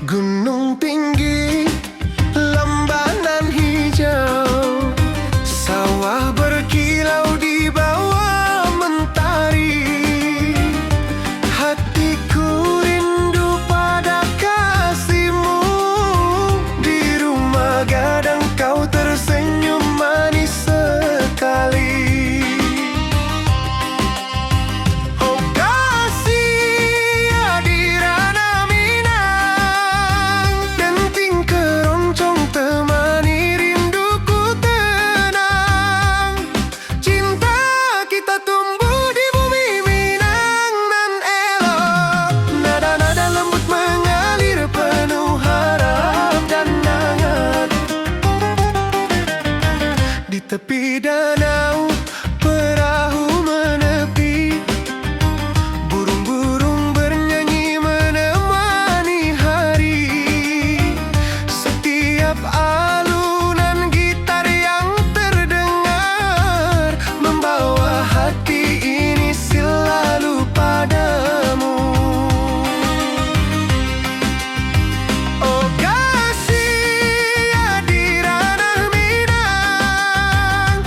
Gunung tinggi, lembanan hijau, sawah berkilau di bawah mentari. Hatiku rindu pada kasihmu. Di rumah gadang kau tersenyum manis sekali. Oh kasih Adirana Minang, denting keroncong temani rinduku tenang. Cinta kita tumbuh di bumi Minang nan elok. Nada-nada lembut mengalir penuh harap dan hangat. Di tepi danau perahu menepi, burung-burung bernyanyi menemani hari. Setiap alunan gitar yang terdengar membawa hati ini selalu padamu. Oh kasih Adirana Minang,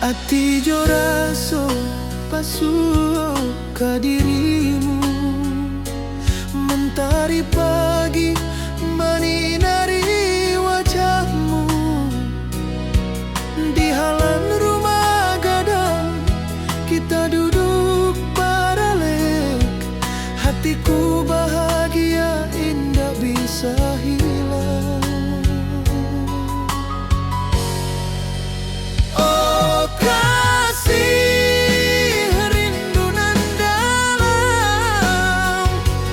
Ati jo raso pasuo ka dirimu, mentari pagi menyinari wajahmu. Di halaman rumah gadang kita duduk paralel, hatiku bahagia indah bisa hilang. Oh kasih, rindu nan dalam,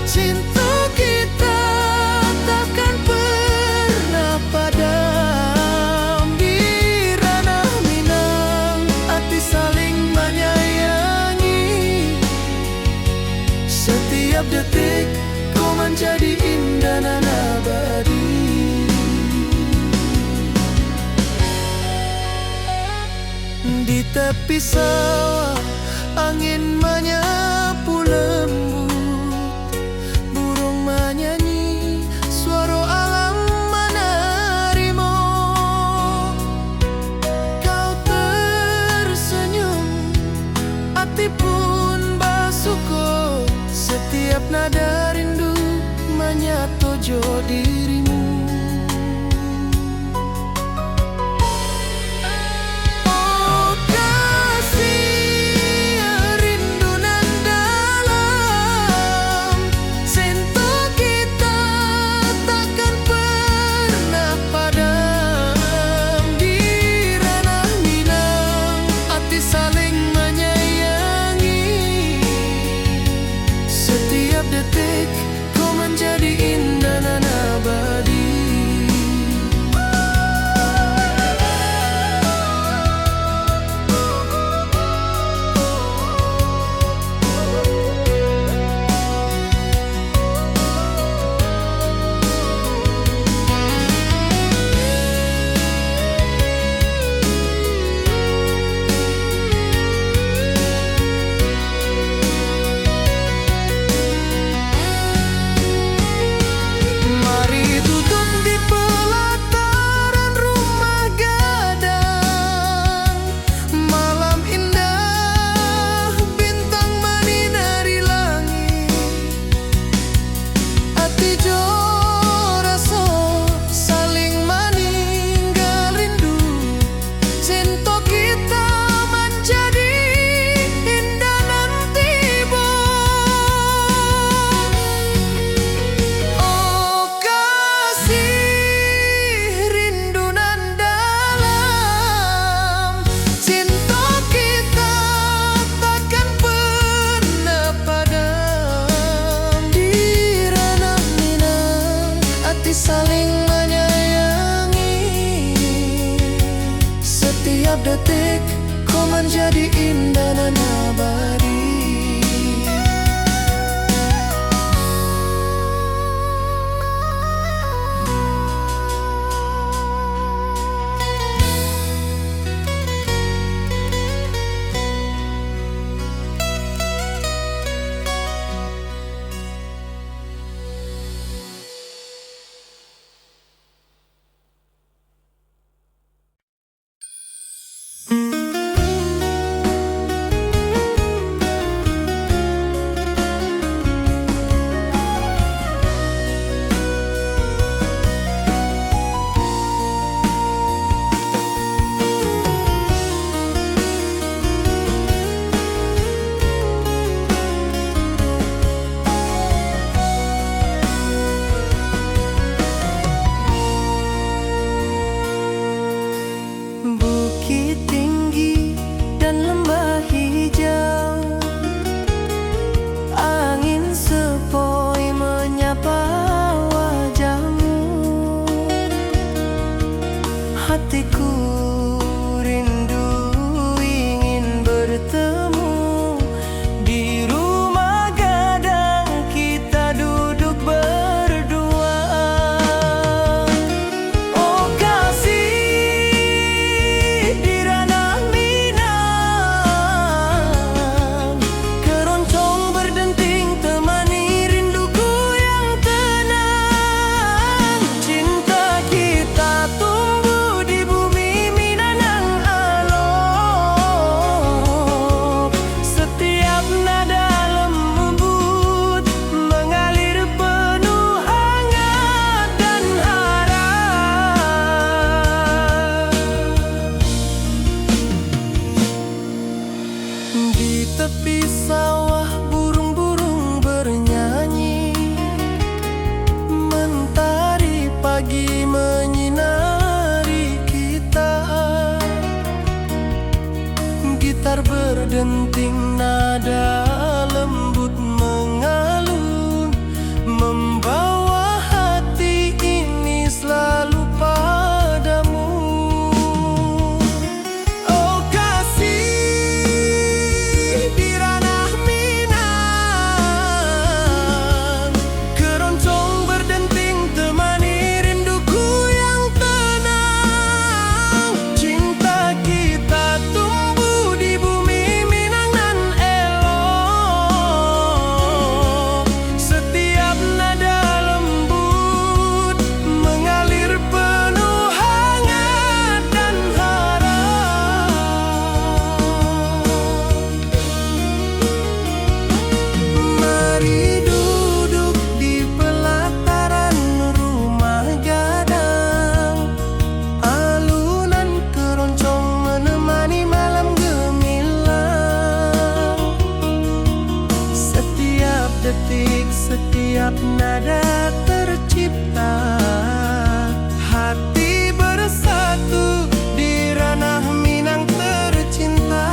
cinta kita takkan pernah padam. Di ranah Minang, hati saling menyayangi, setiap detik kau menjadi indah dan abadi. Di tepi sawah angin menyapu lembut, burung menyanyi, suara alam menerimu. Kau tersenyum, hati pun bersyukur, setiap nada rindu menyatu jo dirimu. Setiap detik kau menjadi indah dan abadi. Di tepi sawah burung-burung bernyanyi, mentari pagi menyinari kita. Gitar berdenting, nada lembut mengalun, membawa hati ini selalu padamu. Oh kasih, di ranah Minang, keroncong berdenting temani rinduku yang tenang. Cinta kita tumbuh di bumi Minang nan elok. Setiap nada lembut mengalir penuh hangat dan harap. Mari duduk di pelataran rumah gadang, alunan keroncong menemani malam gemilang. Setiap detik, setiap nada tercipta, hati bersatu di ranah Minang tercinta.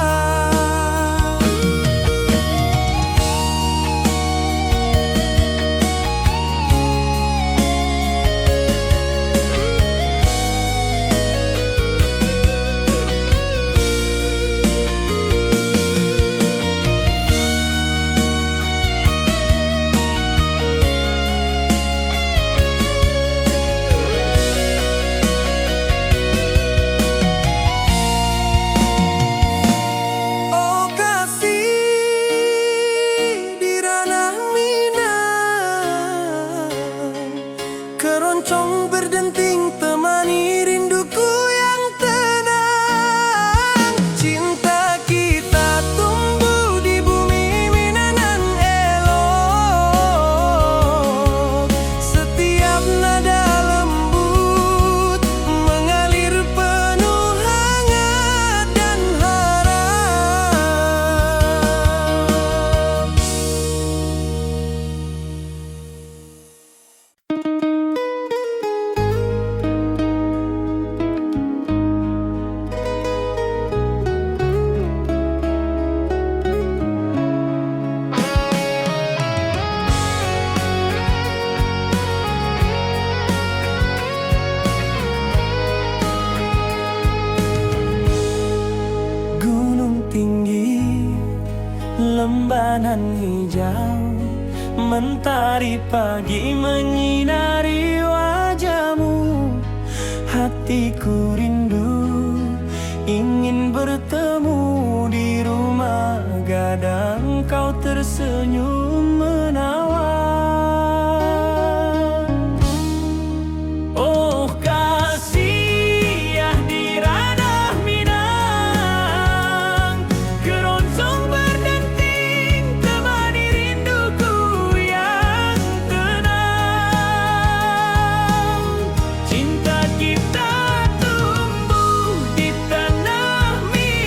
Oh kasih, di ranah Minang, keroncong berdenting temani rinduku yang tenang. Cinta kita tumbuh di bumi Minang nan elok. Setiap nada lembut mengalir penuh hangat dan harap. Gunung tinggi, lembanan hijau, mentari pagi menyinari wajahmu. Hatiku rindu ingin bertemu di rumah gadang, kau tersenyum menawan. Oh kasih, ya di ranah Minang, keroncong berdenting temani rinduku yang tenang. Cinta kita tumbuh di tanah Minang.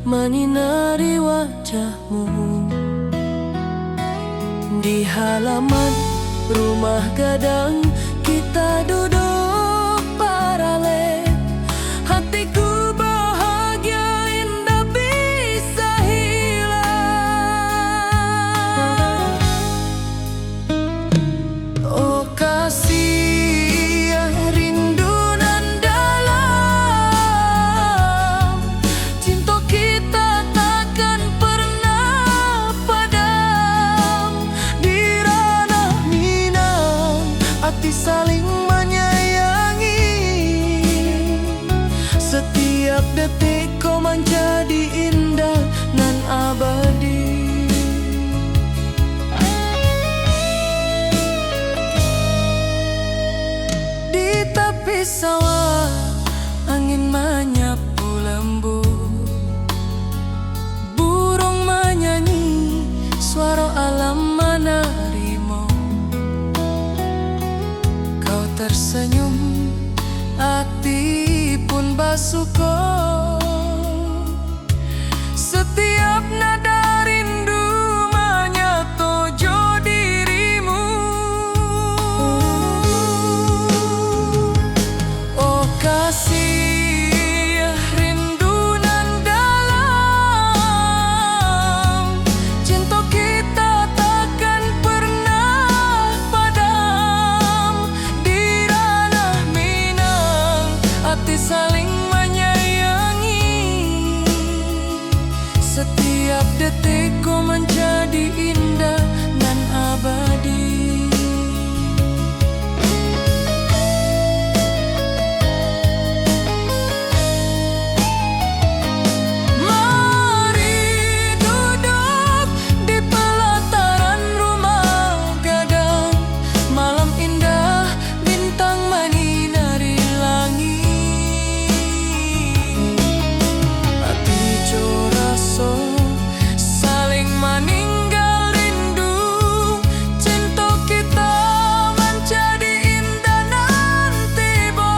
menyinari wajahmu. Di halaman rumah gadang kita duduk paralel. Hatiku bahagia indah bisa hilang. Oh kasih yang rindu nan dalam, cinta kita takkan pernah padam. Di ranah Minang hati saling menyayangi. Setiap detik kau menjadi indah nan abadi. Di tepi sawah angin menyapu lembut, burung menyanyi, suara alam menerimu. Kau tersenyum, hati pun bersyukur. Setiap nada rindu menyatu dirimu. Oh kasih rindu nan dalam, cinta kita takkan pernah padam. Di ranah Minang hati saling menyayangi. Setiap detik kau menjadi indah nan abadi. Mari duduk di pelataran rumah gadang. Malam indah, bintang menyinari langit. Hati coraso saling meninggal rindu. Cinta kita menjadi indah nanti bo.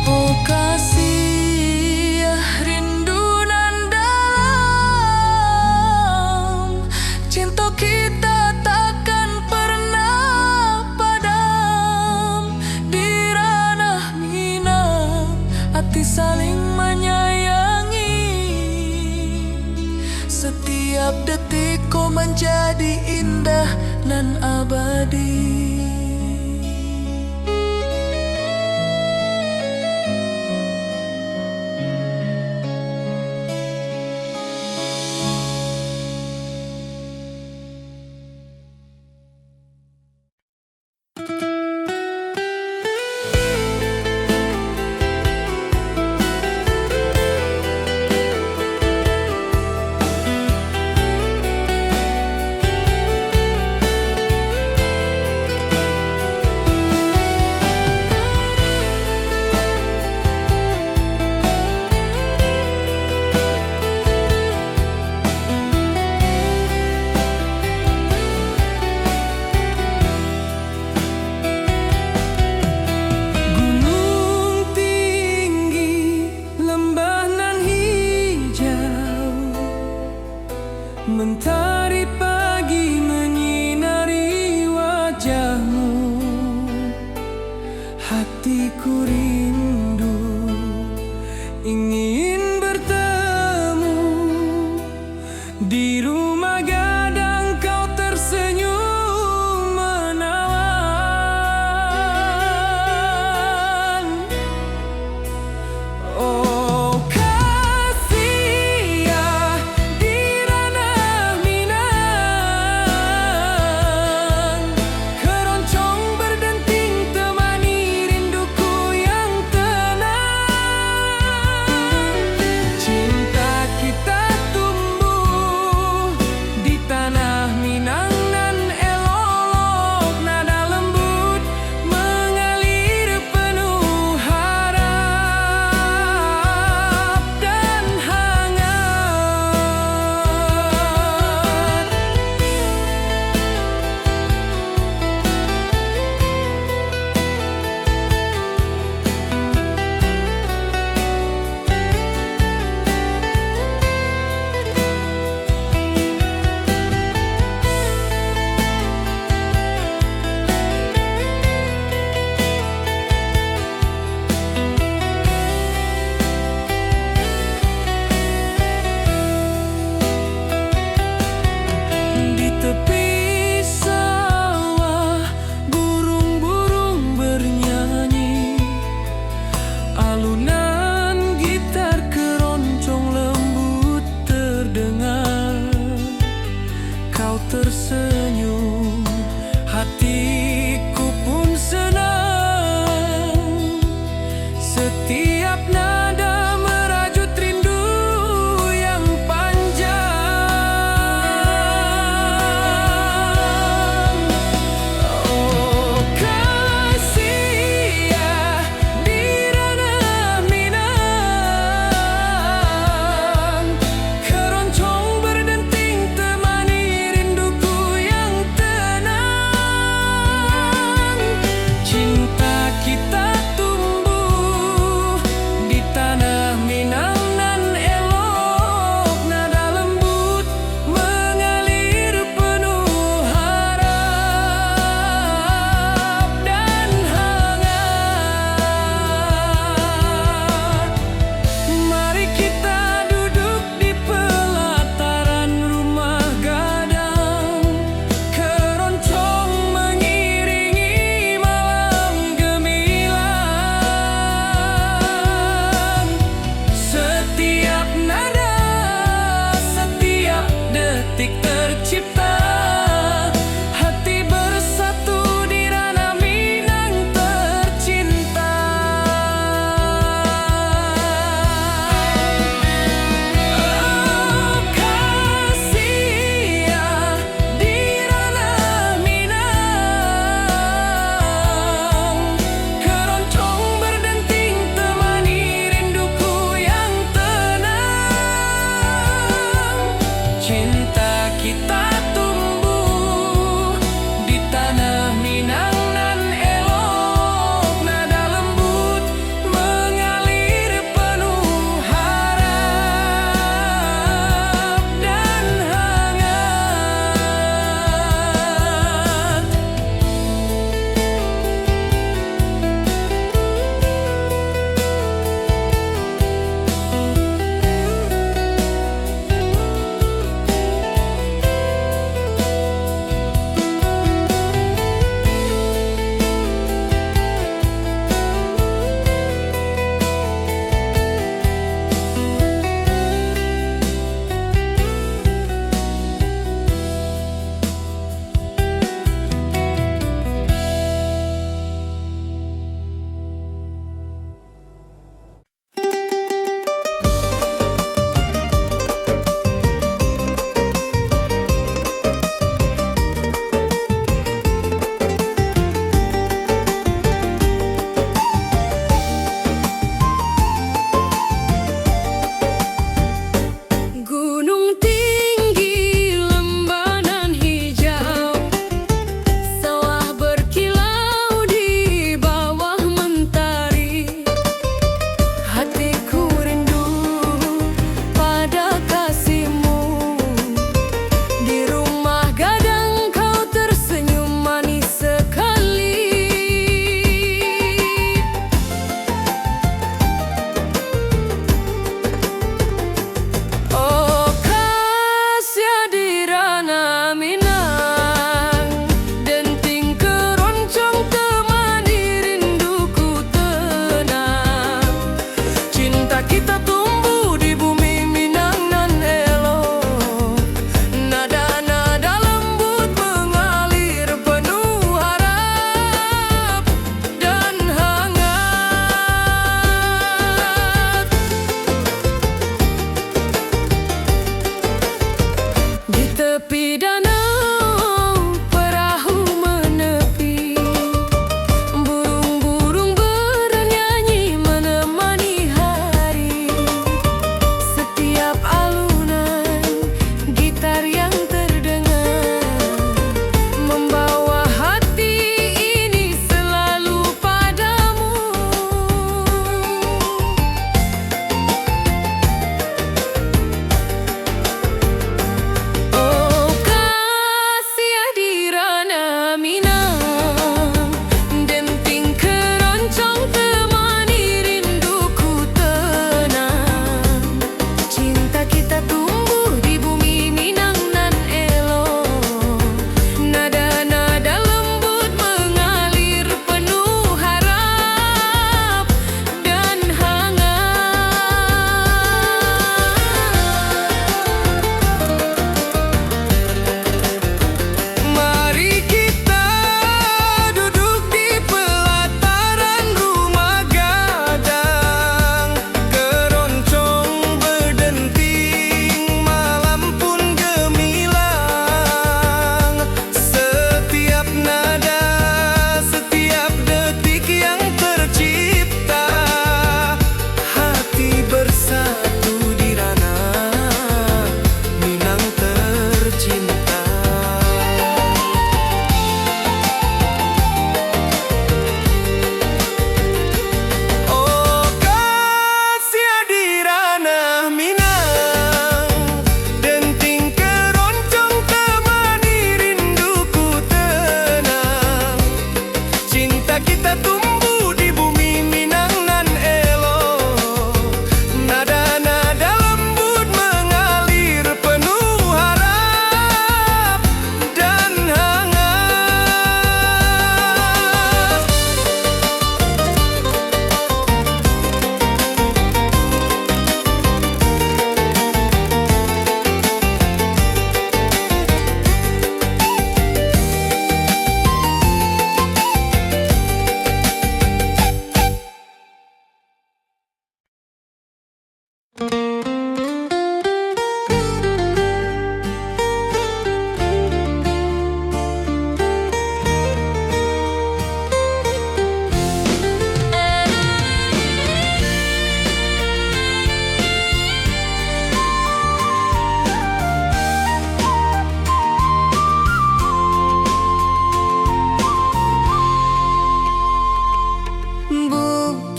Oh kasih rindu nan dalam, cinta kita takkan pernah padam. Di ranah Minang hati saling menyayangi. Setiap detik kau menjadi indah nan abadi. Gunung tinggi, lembah nan hijau, mentari pagi menyinari wajahmu. Hatiku rindu ingin bertemu. Di rumah gadang kau tersenyum menawan. Oh kasih di ranah Minang, keroncong berdenting temani rinduku yang tenang.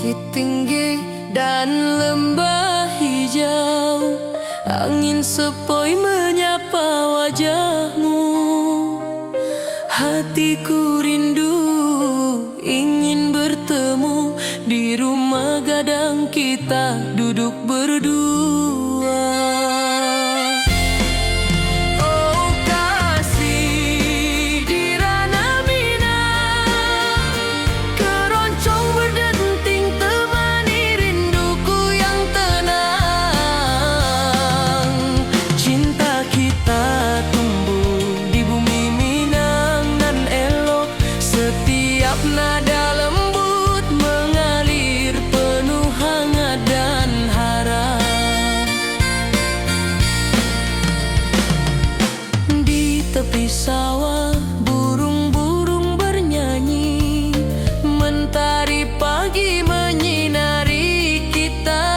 bukit tinggi dan lembah hijau, angin sepoi menyapa wajahmu. Hatiku rindu ingin bertemu di rumah gadang kita duduk berdua. Oh kasih di ranah Minang, keroncong berdenting temani rinduku yang tenang. Cinta kita tumbuh di bumi Minang nan elok, setiap nada lembut mengalir penuh hangat dan harap. Di tepi sawah burung-burung bernyanyi, mentari pagi menyinari kita.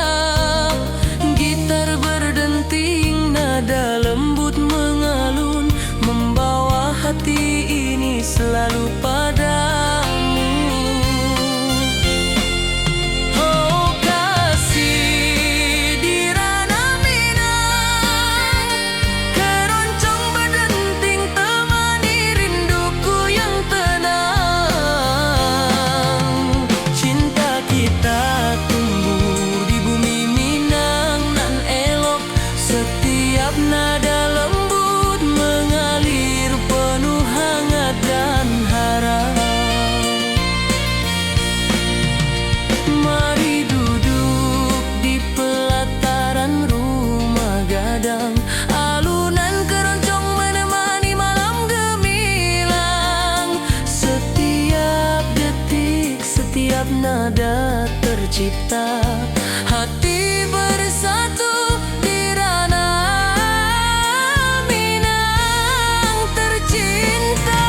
Gitar berdenting, nada lembut mengalun, membawa hati ini selalu padamu. Oh kasih di ranah Minang, keroncong berdenting temani rinduku yang tenang. Cinta kita tumbuh di bumi Minang nan elok, setiap nada lembut mengalir penuh hangat dan harap. Mari duduk di pelataran rumah gadang, alunan keroncong menemani malam gemilang. Setiap detik, setiap nada tercipta, hati bersatu di ranah Minang tercinta.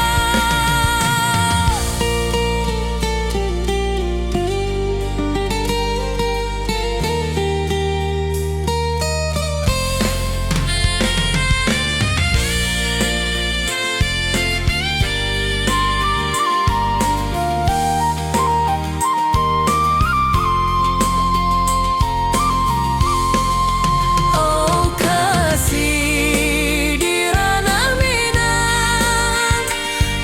Oh kasih di ranah Minang,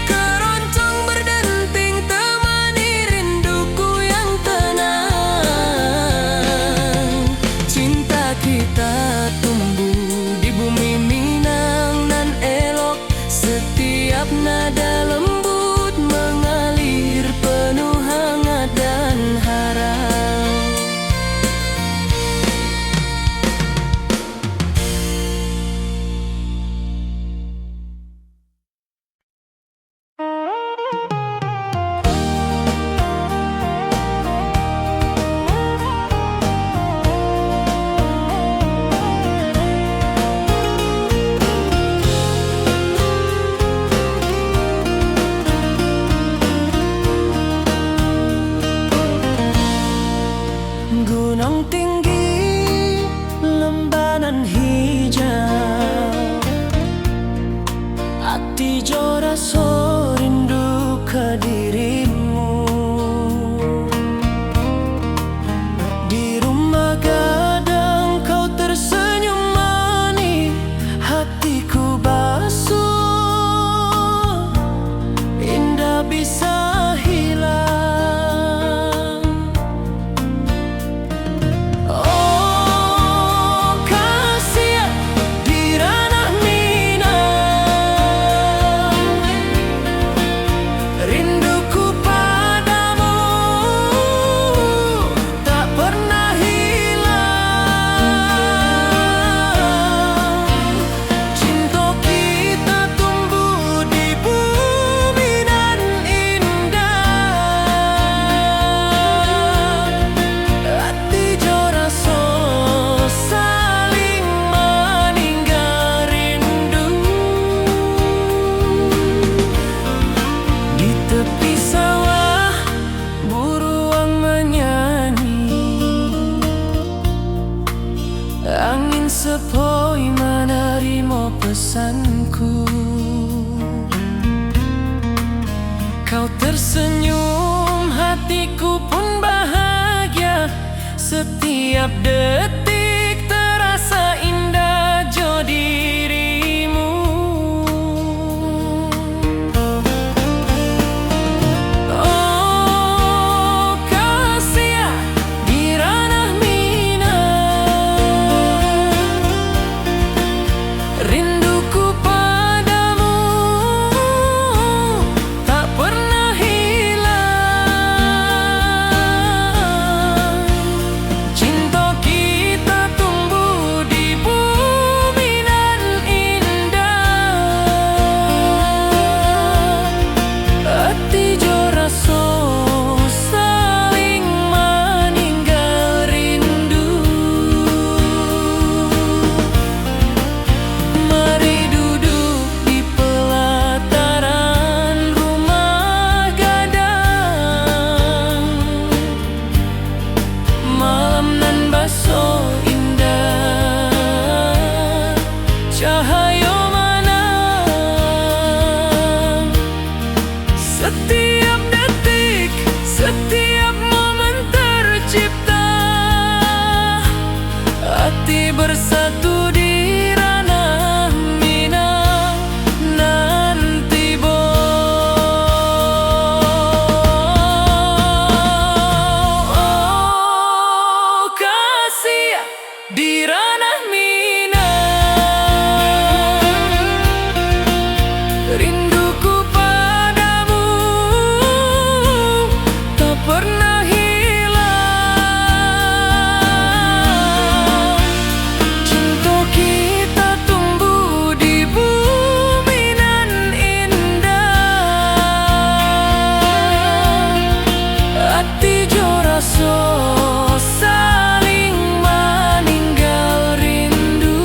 keroncong berdenting temani rinduku yang tenang. Cinta kita tumbuh di bumi Minang nan elok, setiap nada lembut mengalir penuh hangat dan harap. Gunung tinggi, lembanan hijau, hati jora so rindu ke dirimu. Di rumah gadang kau tersenyum manis, hatiku basuh, indah bisa hilang. Oh kasih di ranah Minang, rinduku padamu tak pernah hilang. Cinta kita tumbuh di bumi nan indah, hati jora so saling meninggal rindu. Di tepi sawah buruang menyanyi, angin sepoi menerima pesanku. Kau tersenyum, hatiku pun bahagia. Setiap detik terasa indah jo dirimu. Oh kasih di ranah minang, rinduku padamu tak pernah hilang. Cinta kita tumbuh di bumi nan indah. Hati jo rasa saling meninggal rindu. Mari duduk di pelataran rumah gadang, malam nan baso indah, cahaya manang. Setiap detik, setiap momen tercipta, hati bersatu di ranah minang. Nanti oh kasih di ranah minang, rinduku padamu tak pernah hilang. Cinta kita tumbuh di bumi nan indah. Hati jo rasa saling meninggal rindu.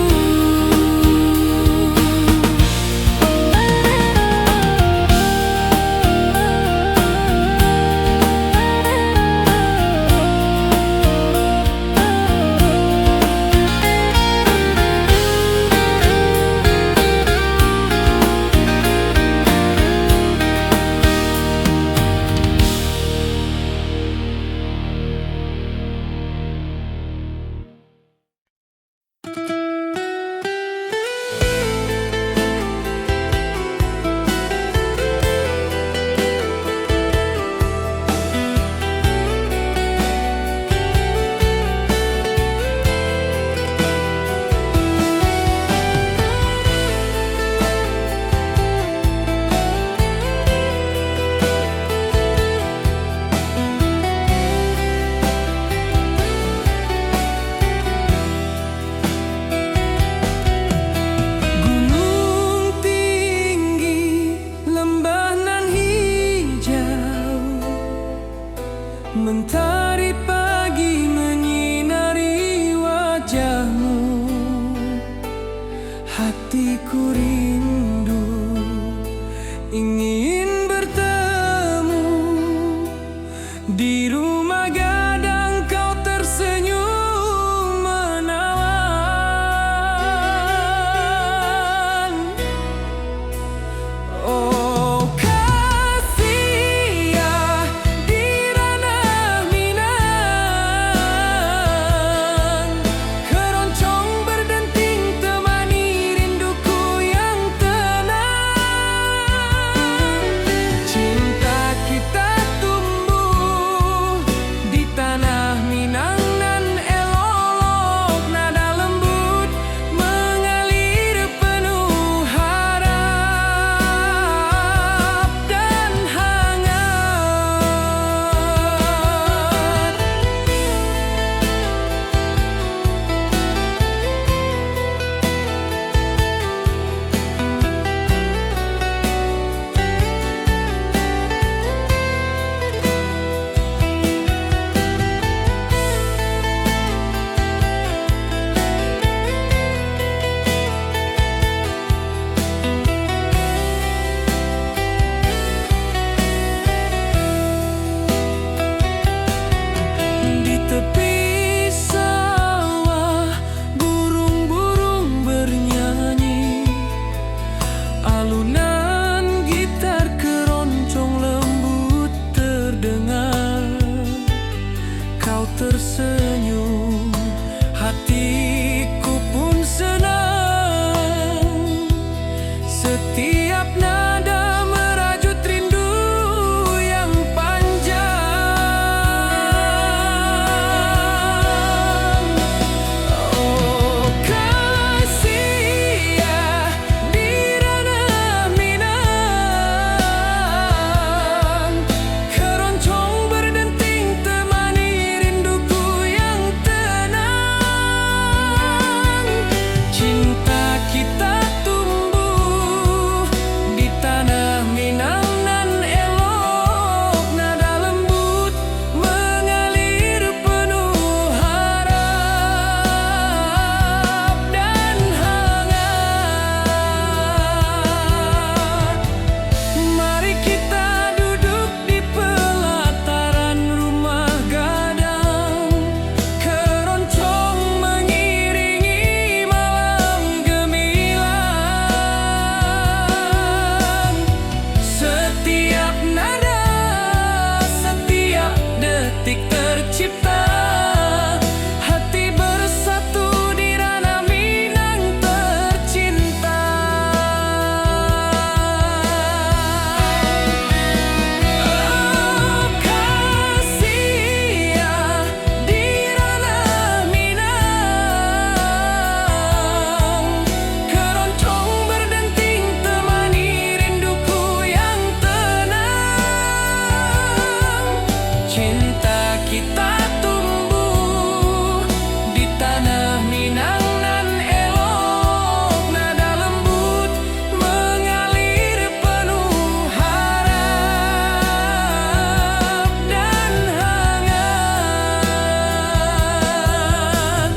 Gunung tinggi, lembah nan hijau, mentari pagi menyinari wajahmu. Hatiku rindu ingin bertemu di rumah gadang, kau tersenyum menawan. Oh kasih di ranah minang, keroncong berdenting temani rinduku yang kau tersenyum, hatiku pun senang. Setiap nada merajut rindu yang panjang. Oh kasih ya di ranah Minang, keroncong berdenting temani rinduku yang tenang. Cinta kita tumbuh di tanah Minang nan elok, nada lembut mengalir penuh harap dan hangat. Mari kita duduk di pelataran rumah gadang, keroncong mengiringi malam gemilang. Setiap nada, setiap detik tercipta, hati bersatu di ranah Minang tercinta. Oh kasih ya di ranah Minang, keroncong berdenting temani rinduku yang tenang. Cinta kita tumbuh di tanah Minang nan elok, nada lembut mengalir penuh harap dan hangat.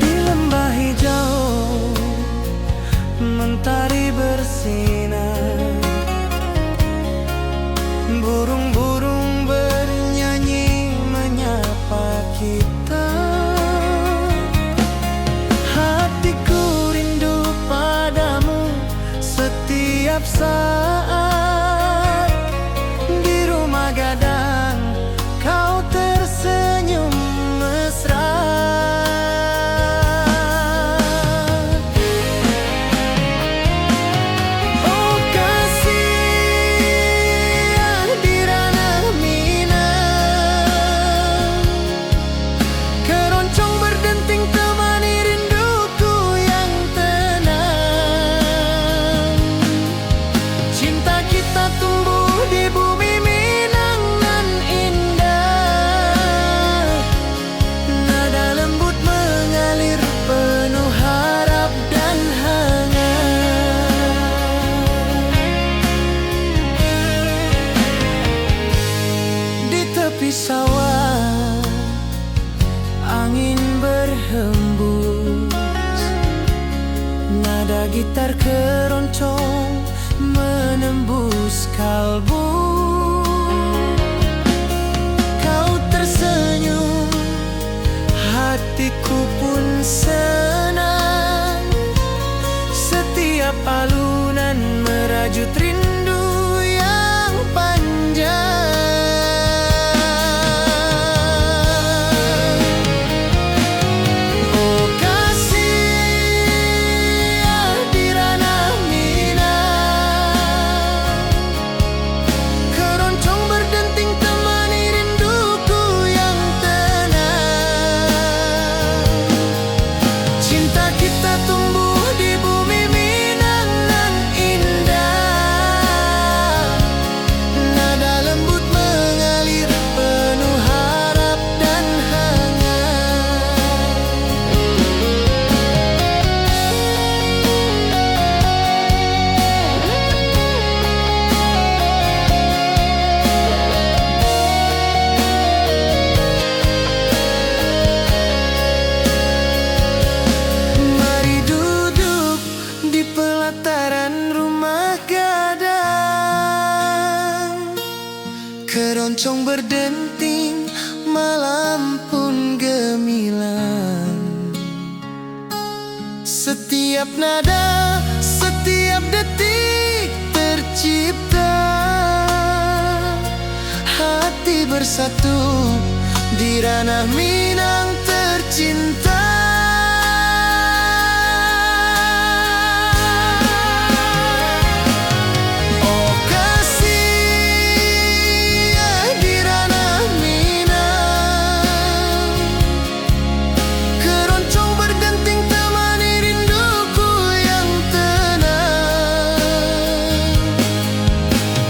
Di lembah hijau mentari bersinar, burung-burung bernyanyi menyapa kita. Hatiku rindu padamu setiap saat. Di rumah gadang kau tersenyum mesra. Oh kasih ya di ranah Minang, keroncong berdenting temani rinduku yang tenang. Cinta kita tumbuh di bumi Minang nan indah, nada lembut mengalir penuh harap dan hangat. Di tepi sawah angin berhembus, nada gitar keroncong menembus kalbu. Kau tersenyum, hatiku pun senang. Setiap alunan merajut rindu yang panjang. Oh kasih ya di ranah Minang, Keroncong berdenting, malam pun gemilang. Setiap nada, setiap detik tercipta. Hati bersatu di ranah Minang tercinta. Oh kasih di ranah Minang, keroncong berdenting temani rinduku yang tenang.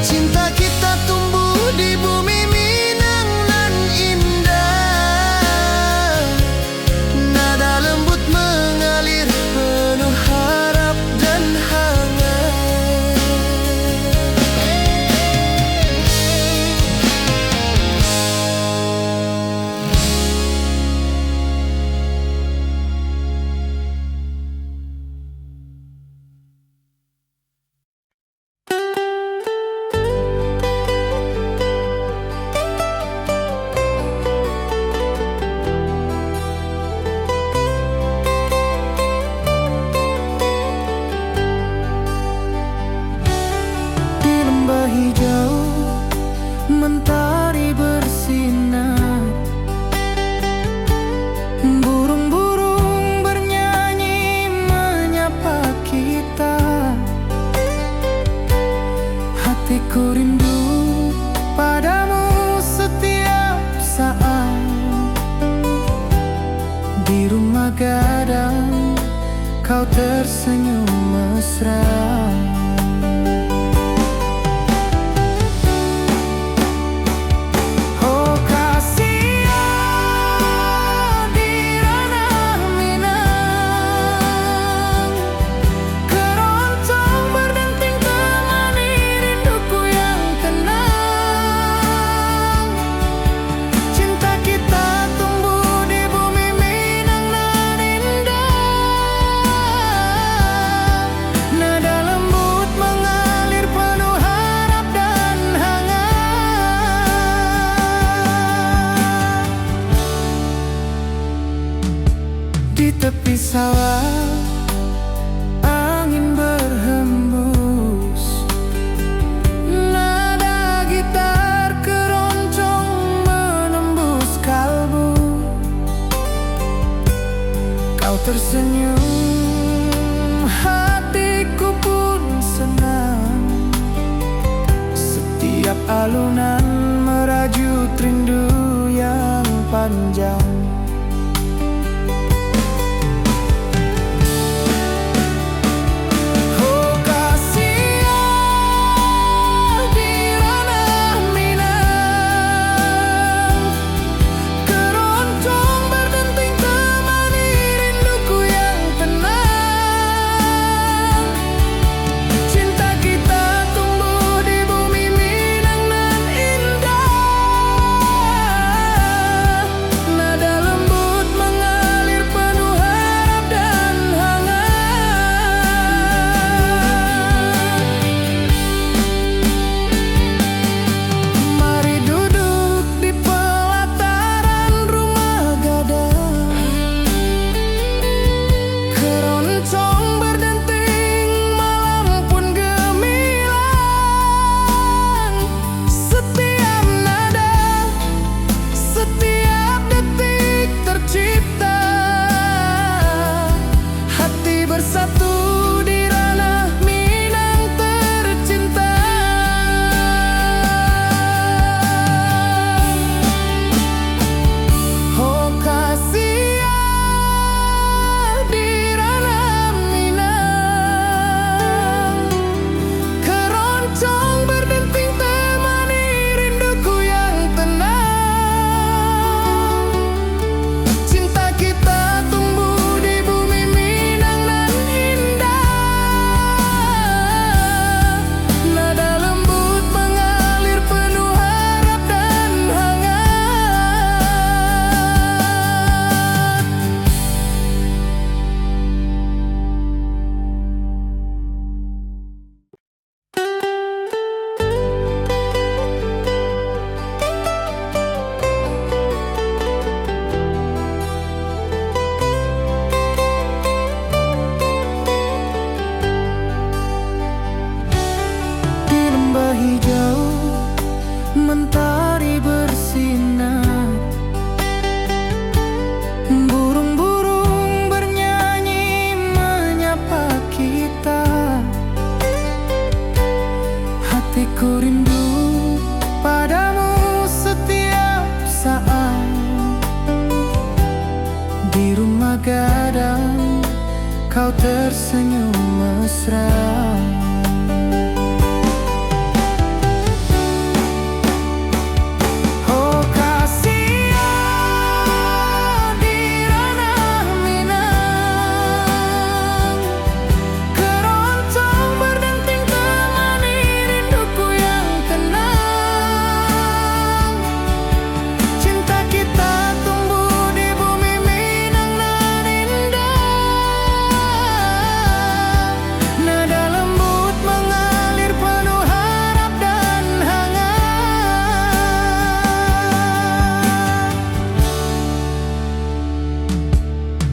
Cinta kita tumbuh di bumi Minang nan indah. Nada lembut mengalir penuh harap dan hangat. Di lembah hijau mentari bersinar, burung-burung bernyanyi menyapa kita. Hatiku rindu padamu setiap saat. Di rumah gadang kau tersenyum mesra. Oh kasih di ranah Minang, keroncong berdenting temani rinduku yang tenang. Cinta kita tumbuh di bumi Minang nan indah. Nada lembut mengalir penuh harap dan hangat. Di tepi sawah angin berhembus, nada gitar keroncong menembus kalbu. Kau tersenyum, hatiku pun senang. Setiap alunan merajut rindu yang panjang. Oh kasih di ranah Minang, keroncong berdenting temani rinduku yang tenang. Cinta kita tumbuh di bumi Minang nan indah. Ku rindu padamu setiap saat. Di rumah gadang kau tersenyum mesra.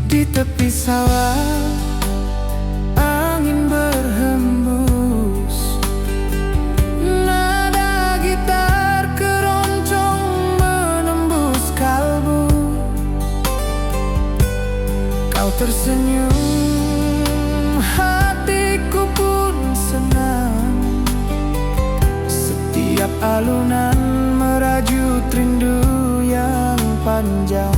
Di tepi sawah angin berhembus, nada gitar keroncong menembus kalbu. Kau tersenyum, hatiku pun senang. Setiap alunan merajut rindu yang panjang.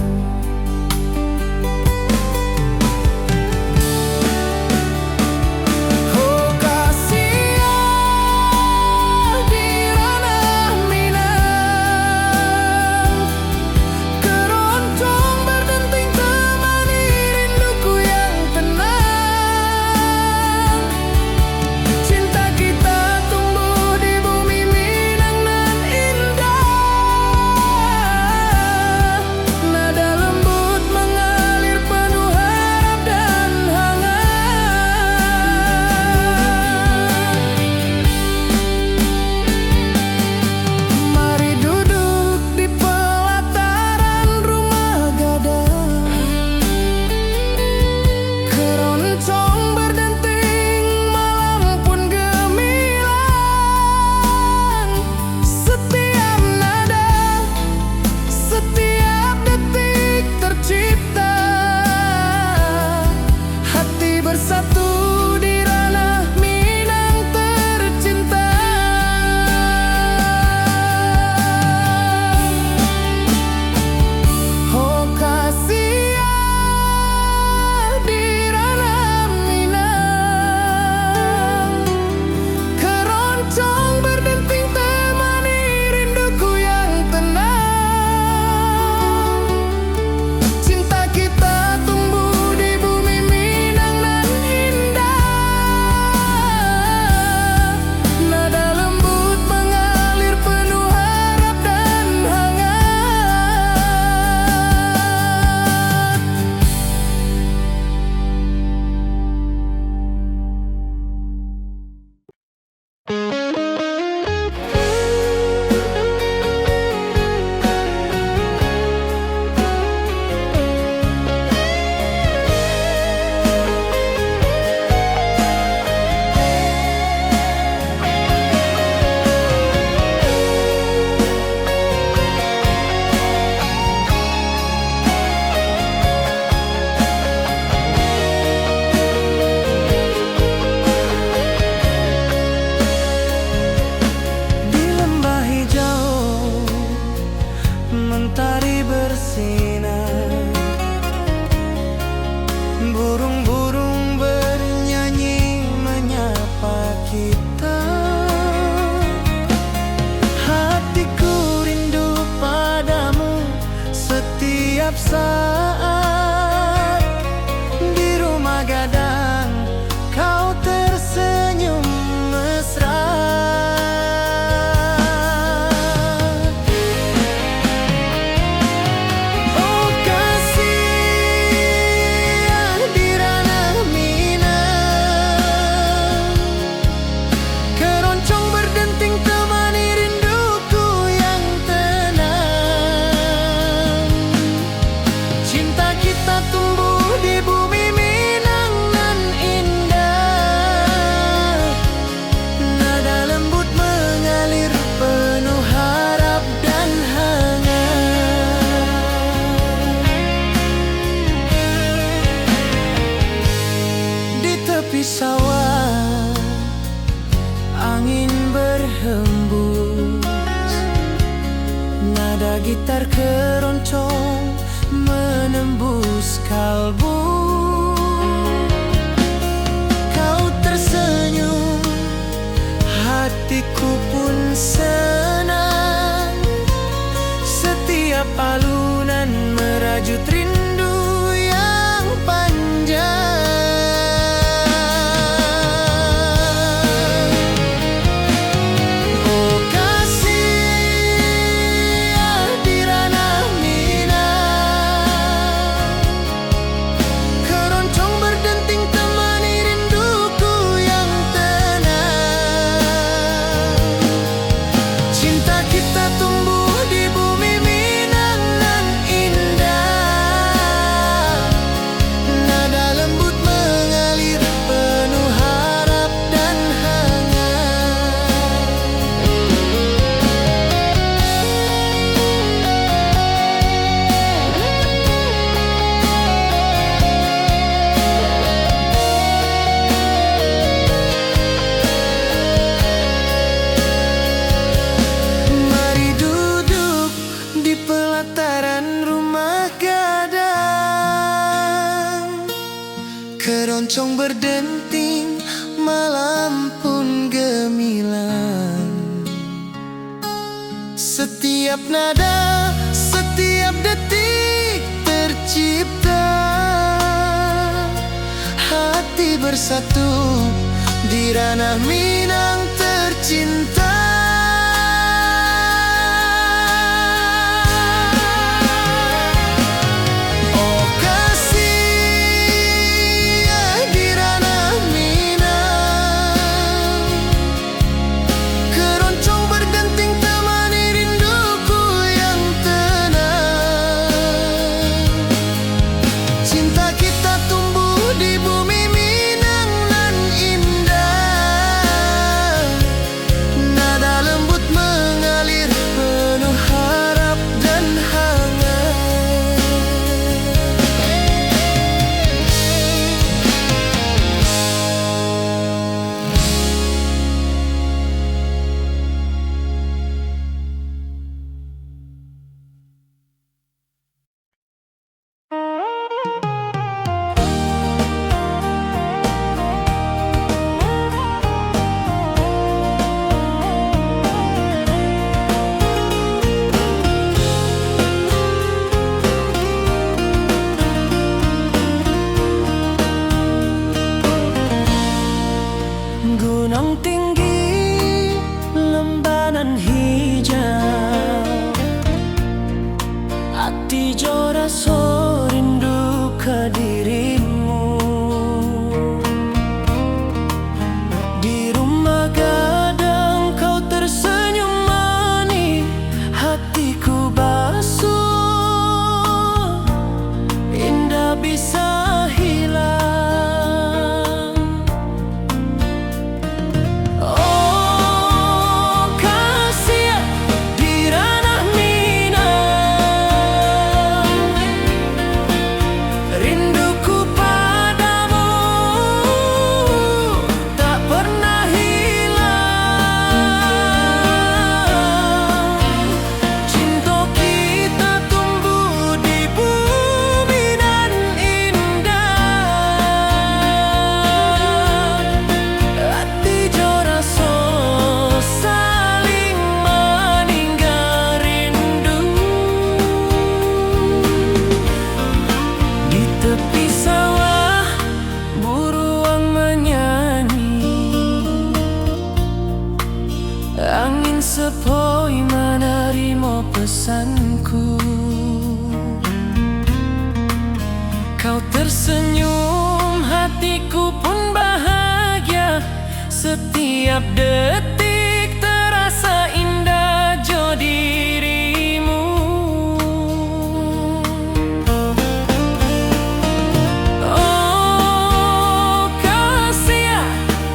Saat di rumah gadang kau tersenyum mesra. Oh kasih di ranah Minang, keroncong berdenting temani rinduku yang tenang. gitar keroncong menembus kalbu. Kau tersenyum, hatiku pun senang. Setiap alunan merajut rindu yang panjang. Oh kasih di ranah Minang, keroncong berdenting temani rinduku yang tenang. Cinta kita tumbuh di bumi Minang nan indah. Nada lembut mengalir penuh harap dan hangat. Mari duduk di pelataran rumah gadang. Keroncong berdenting, malam pun gemilang. Setiap nada, setiap detik tercipta. Hati bersatu di ranah Minang tercinta. Oh kasih di ranah Minang, keroncong berdenting temani rinduku yang tenang. Cinta kita tumbuh di bumi Minang nan indah. Nada lembut mengalir penuh harap dan hangat. Gunung tinggi, lembanan hijau, hati joraso rindu ke dirimu. Di rumah gadang kau tersenyum manis, hatiku basuh, indah bisa hilang. Oh kasih di ranah Minang, rinduku padamu tak pernah hilang. Cinta kita tumbuh di bumi nan indah. Hati joraso saling meninggal rindu. Di tepi sawah buruang menyanyi, angin sepoi menerima pesanku. Kau tersenyum, hatiku pun bahagia. Setiap detik terasa indah jo dirimu. Oh kasih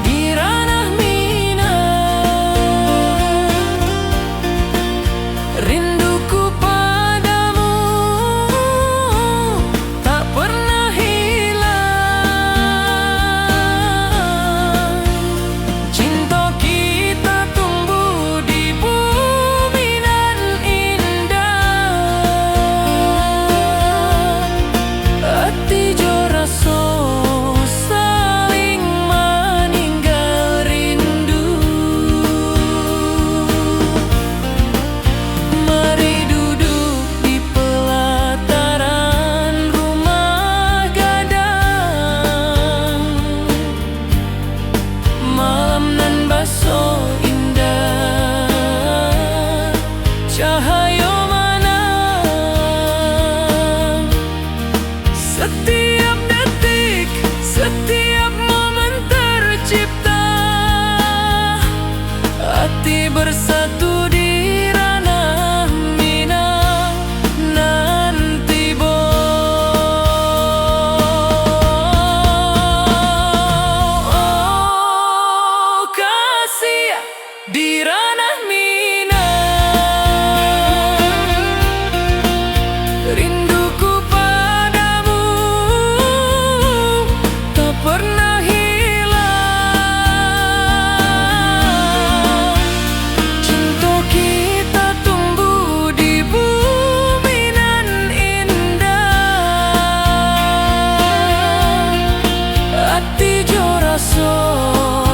di ranah Minang, rinduku padamu tak pernah hilang. Cinta kita bersatu di ranah Minang nanti oh, kasih di ranah Minang, rinduku padamu tak pernah hilang. Cinta kita tumbuh di bumi nan indah, hati jo rasa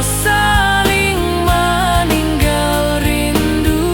saling meninggal rindu.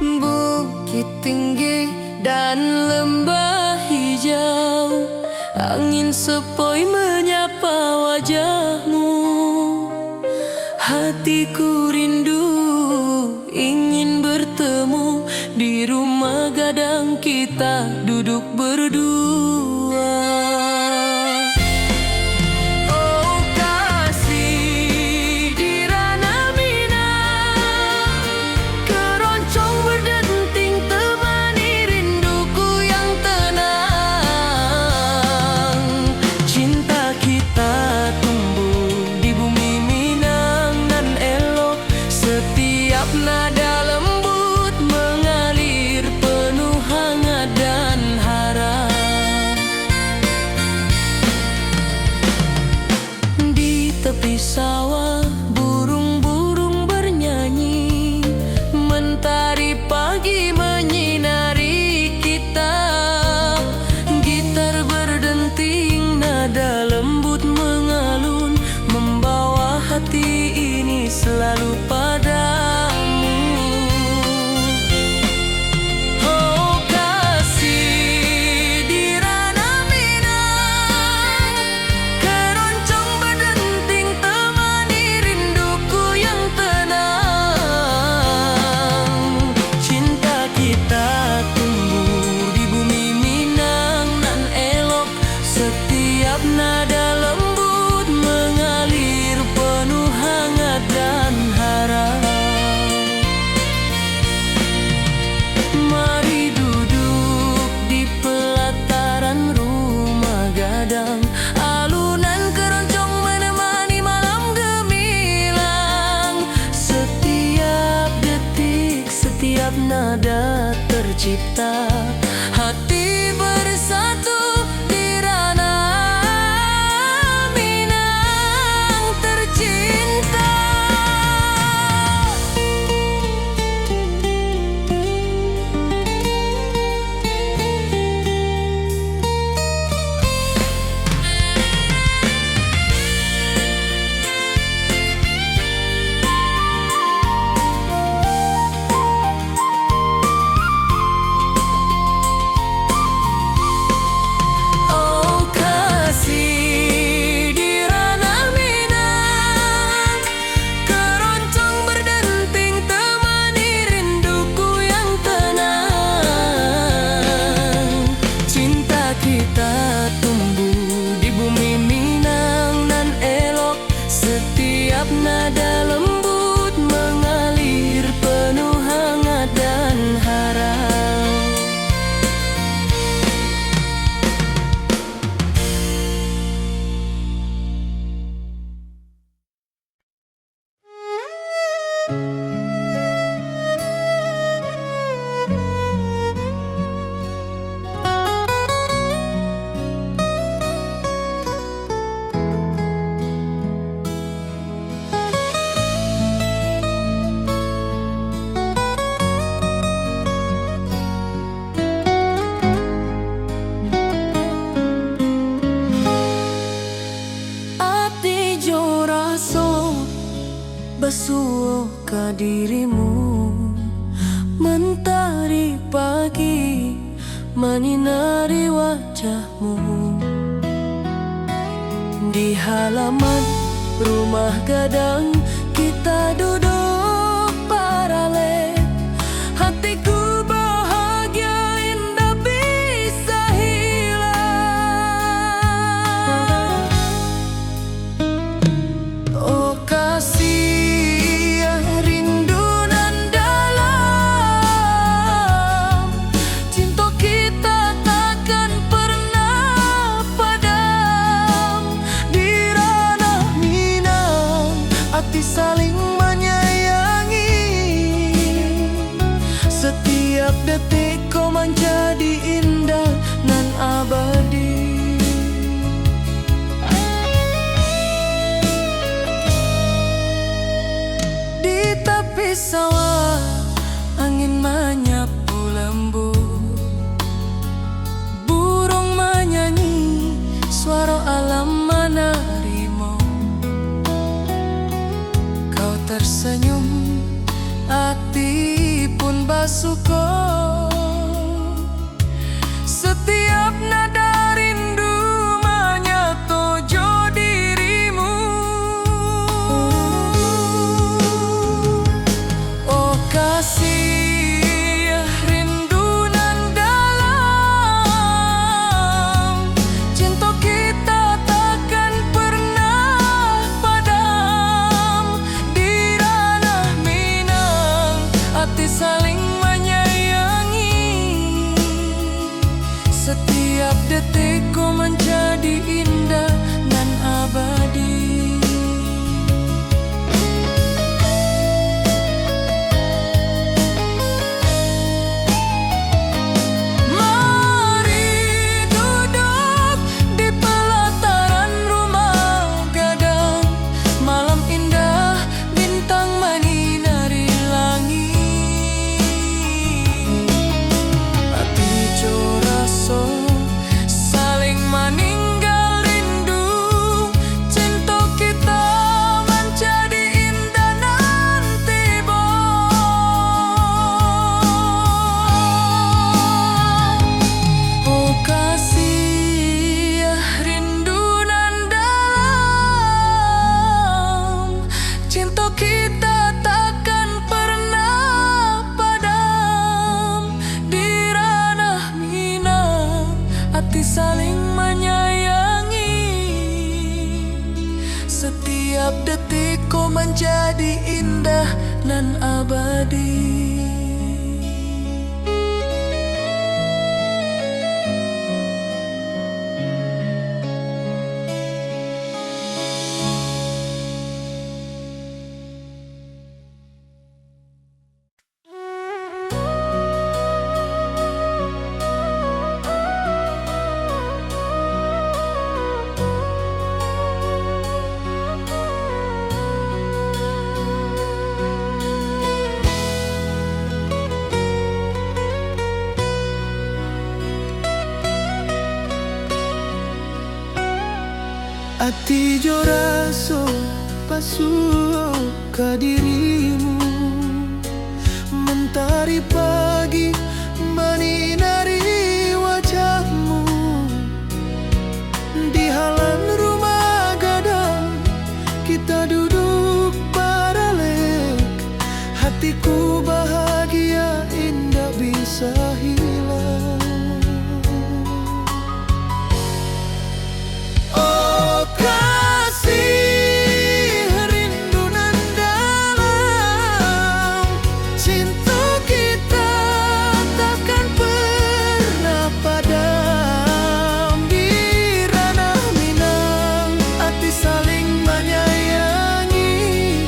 Bukit tinggi dan lembah hijau, angin sepoi menyapa wajahmu. Hatiku rindu ingin bertemu di rumah gadang kita duduk berdua. Oh kasih di ranah Minang, keroncong berdenting temani rinduku yang tenang. Cinta kita tumbuh di bumi Minang nan elok, setiap nada lembut mengalir penuh hangat dan harap. Di tepi sawah burung-burung bernyanyi, mentari pagi menyinari kita. Gitar berdenting, nada lembut mengalun, membawa hati ini selalu padamu. Oh kasih di ranah Minang, keroncong berdenting temani rinduku yang tenang. Cinta kita tumbuh di bumi Minang nan elok, setiap nada lembut mengalir penuh hangat dan harap. Mari duduk di pelataran rumah gadang, alunan keroncong menemani malam gemilang. Setiap detik, setiap nada tercipta, hati bersatu di ranah Minang tercinta. menyinari wajahmu. Di halaman rumah gadang kita duduk paralel. Hatiku bahagia indah bisa hilang. Oh kasih rindu nan dalam, cinta kita takkan pernah padam. Di ranah Minang hati saling menyayangi. Setiap detik kau menjadi indah nan abadi. Di tepi sawah angin menyapu lembut, burung menyanyi, suara alam menerimu. Kau tersenyum, hati pun bersyukur. Setiap nada rindu menyatu dirimu. Oh kasih rindu nan dalam, cinta kita takkan pernah padam. Di ranah Minang hati saling menyayangi. Setiap detikku menjadi indah dan abadi. Mari duduk di pelataran rumah gadang. Malam indah, bintang menyinari langit. Hati joraso saling meninggal rindu. Cinta kita menjadi indah nanti oh kasih rindu nan dalam, cinta kita takkan pernah padam. Di ranah Minang hati saling menyayangi. Setiap detik kau menjadi indah dan abadi. Hati joraso pasuh ke dirimu. Mentari pagi menyinari wajahmu. Di halaman rumah gadang kita duduk paralel. Hatiku bahagia indah bisa hilang. Oh kasih rindu nan dalam, cinta kita takkan pernah padam. Di ranah Minang hati saling menyayangi.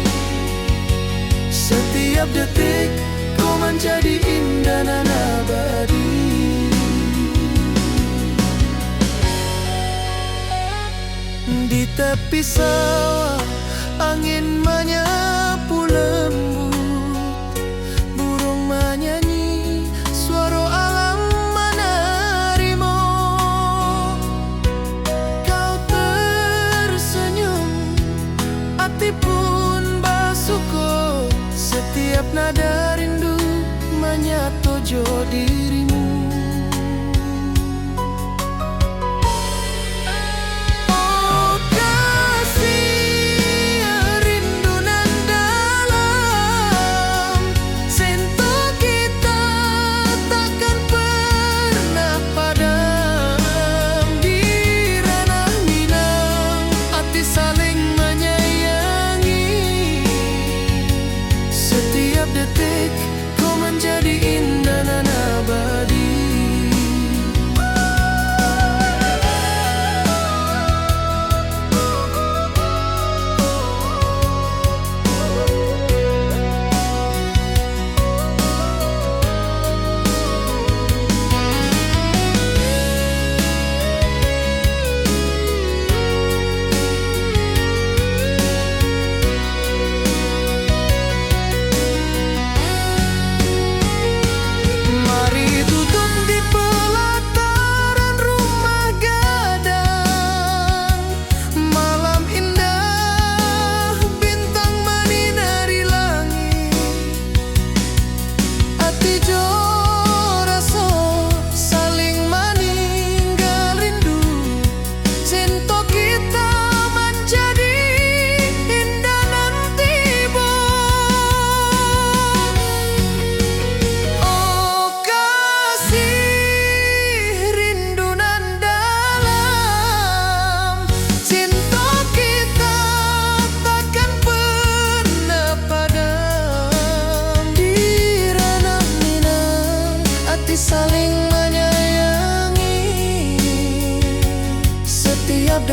Setiap detik kau menjadi indah dan abadi. Di tepi sawah angin menyapu lembut, burung menyanyi, suara alam menerimu. Kau tersenyum, hati pun bersyukur. Setiap nada rindu menyatu dirimu.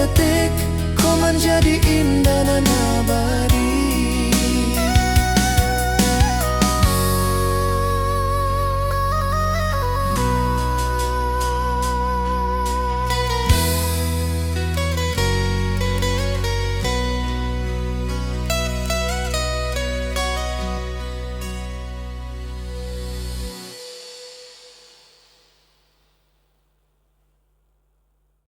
detik